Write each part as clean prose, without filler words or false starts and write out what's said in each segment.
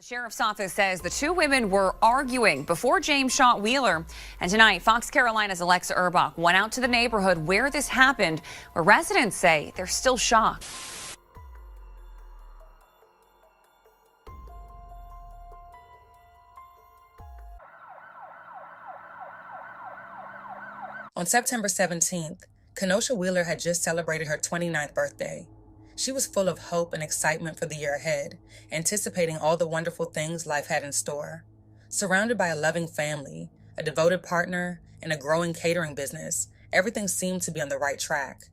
Sheriff's office says the two women were arguing before James shot Wheeler. And tonight, Fox Carolina's Alexa Urbach went out to the neighborhood where this happened, where residents say they're still shocked. On September 17th, Kenosha Wheeler had just celebrated her 29th birthday. She was full of hope and excitement for the year ahead, anticipating all the wonderful things life had in store. Surrounded by a loving family, a devoted partner, and a growing catering business, everything seemed to be on the right track.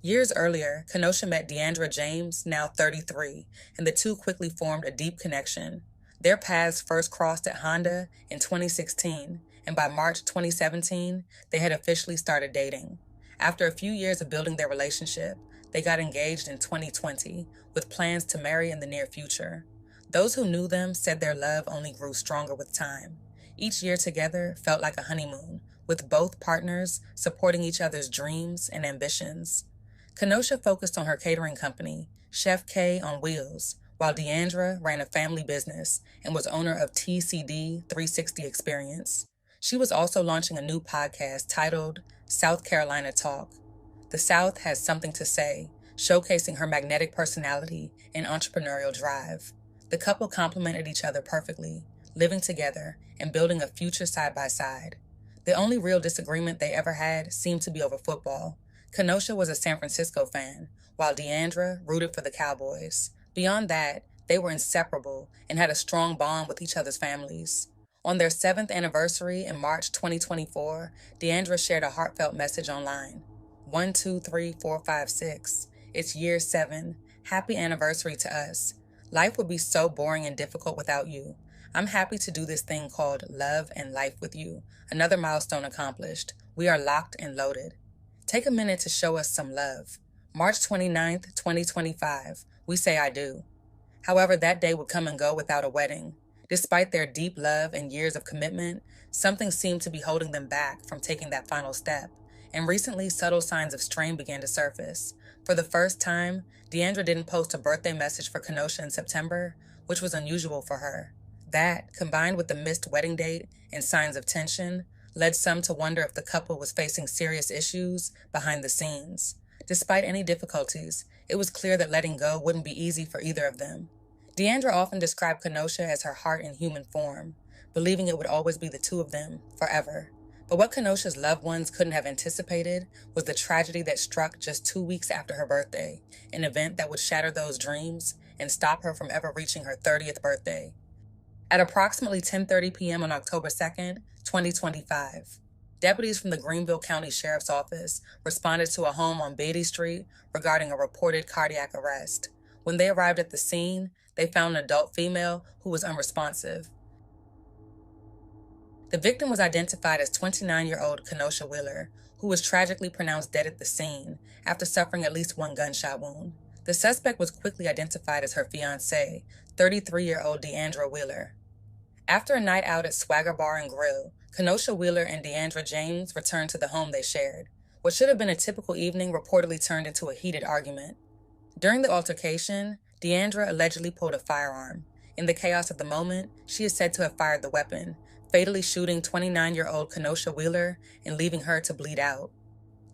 Years earlier, Kenosha met Deandra James, now 33, and the two quickly formed a deep connection. Their paths first crossed at Honda in 2016, and by March 2017, they had officially started dating. After a few years of building their relationship, they got engaged in 2020, with plans to marry in the near future. Those who knew them said their love only grew stronger with time. Each year together felt like a honeymoon, with both partners supporting each other's dreams and ambitions. Kenosha focused on her catering company, Chef K on Wheels, while Deandra ran a family business and was owner of TCD 360 Experience. She was also launching a new podcast titled South Carolina Talk. The South has something to say, showcasing her magnetic personality and entrepreneurial drive. The couple complemented each other perfectly, living together and building a future side by side. The only real disagreement they ever had seemed to be over football. Kenosha was a San Francisco fan, while Deandra rooted for the Cowboys. Beyond that, they were inseparable and had a strong bond with each other's families. On their 7th anniversary in March 2024, Deandra shared a heartfelt message online. 1, 2, 3, 4, 5, 6. It's year 7. Happy anniversary to us. Life would be so boring and difficult without you. I'm happy to do this thing called love and life with you. Another milestone accomplished. We are locked and loaded. Take a minute to show us some love. March 29th, 2025. We say I do. However, that day would come and go without a wedding. Despite their deep love and years of commitment, something seemed to be holding them back from taking that final step. And recently, subtle signs of strain began to surface. For the first time, Deandra didn't post a birthday message for Kenosha in September, which was unusual for her. That, combined with the missed wedding date and signs of tension, led some to wonder if the couple was facing serious issues behind the scenes. Despite any difficulties, it was clear that letting go wouldn't be easy for either of them. Deandra often described Kenosha as her heart in human form, believing it would always be the two of them, forever. But what Kenosha's loved ones couldn't have anticipated was the tragedy that struck just 2 weeks after her birthday, an event that would shatter those dreams and stop her from ever reaching her 30th birthday. At approximately 10:30 p.m. on October 2nd, 2025, deputies from the Greenville County Sheriff's Office responded to a home on Beatty Street regarding a reported cardiac arrest. When they arrived at the scene, they found an adult female who was unresponsive. The victim was identified as 29-year-old Kenosha Wheeler, who was tragically pronounced dead at the scene after suffering at least one gunshot wound. The suspect was quickly identified as her fiancée, 33-year-old Deandra Wheeler. After a night out at Swagger Bar and Grill, Kenosha Wheeler and Deandra James returned to the home they shared. What should have been a typical evening reportedly turned into a heated argument. During the altercation, Deandra allegedly pulled a firearm. In the chaos of the moment, she is said to have fired the weapon, fatally shooting 29-year-old Kenosha Wheeler and leaving her to bleed out.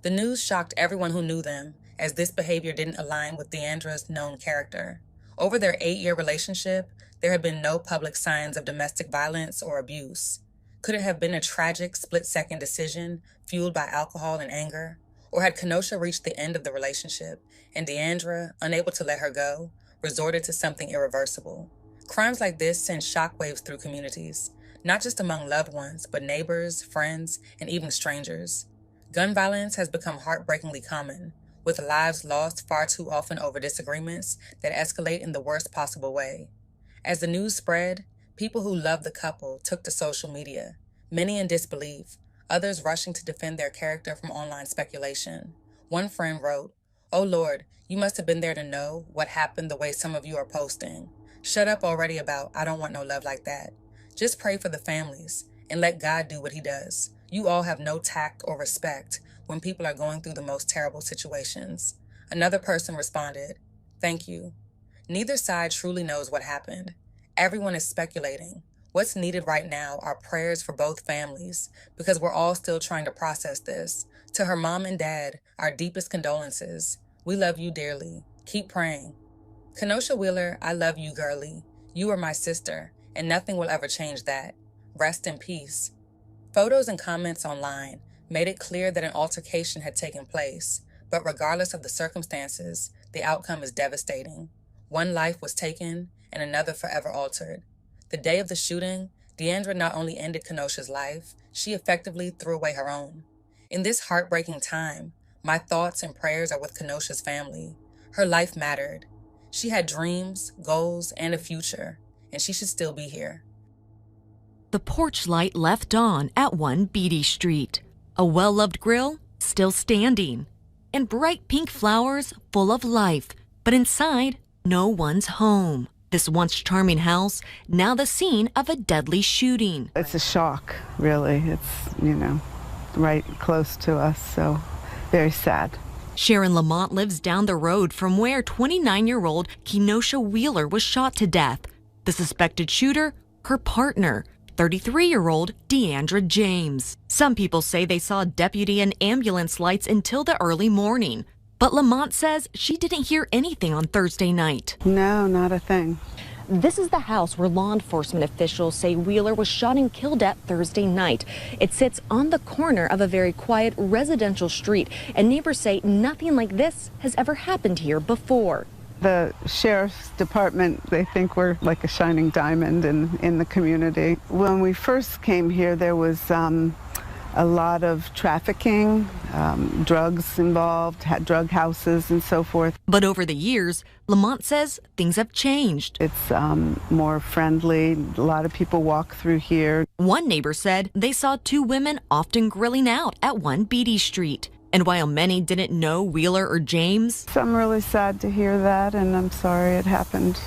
The news shocked everyone who knew them, as this behavior didn't align with Deandra's known character. Over their 8-year relationship, there had been no public signs of domestic violence or abuse. Could it have been a tragic split-second decision fueled by alcohol and anger? Or had Kenosha reached the end of the relationship, and Deandra, unable to let her go, resorted to something irreversible? Crimes like this send shockwaves through communities, not just among loved ones, but neighbors, friends, and even strangers. Gun violence has become heartbreakingly common, with lives lost far too often over disagreements that escalate in the worst possible way. As the news spread, people who loved the couple took to social media, many in disbelief, others rushing to defend their character from online speculation. One friend wrote, "Oh Lord, you must have been there to know what happened the way some of you are posting. Shut up already about, I don't want no love like that. Just pray for the families and let God do what he does. You all have no tact or respect when people are going through the most terrible situations." Another person responded, "Thank you. Neither side truly knows what happened. Everyone is speculating. What's needed right now are prayers for both families, because we're all still trying to process this. To her mom and dad, our deepest condolences. We love you dearly. Keep praying. Kenosha Wheeler, I love you, girlie. You are my sister, and nothing will ever change that. Rest in peace. Photos and comments online made it clear that an altercation had taken place, but regardless of the circumstances, the outcome is devastating. One life was taken and another forever altered. The day of the shooting, Deandra not only ended Kenosha's life, she effectively threw away her own. In this heartbreaking time, my thoughts and prayers are with Kenosha's family. Her life mattered. She had dreams, goals, and a future, and she should still be here. The porch light left on at 1 Beatty Street. A well-loved grill still standing. And bright pink flowers full of life. But inside, no one's home. This once charming house, now the scene of a deadly shooting. It's a shock, really. It's, right close to us, so very sad. Sharon Lamont lives down the road from where 29-year-old Kenosha Wheeler was shot to death. The suspected shooter, her partner, 33-year-old Deandra James. Some people say they saw deputy and ambulance lights until the early morning. But Lamont says she didn't hear anything on Thursday night. No, not a thing. This is the house where law enforcement officials say Wheeler was shot and killed at Thursday night. It sits on the corner of a very quiet residential street, and neighbors say nothing like this has ever happened here before. The sheriff's department, they think we're like a shining diamond in the community. When we first came here, there was a lot of trafficking, drugs involved, drug houses and so forth. But over the years, Lamont says things have changed. It's more friendly. A lot of people walk through here. One neighbor said they saw two women often grilling out at 1 Beatty Street. And while many didn't know Wheeler or James, So I'm really sad to hear that, and I'm sorry it happened.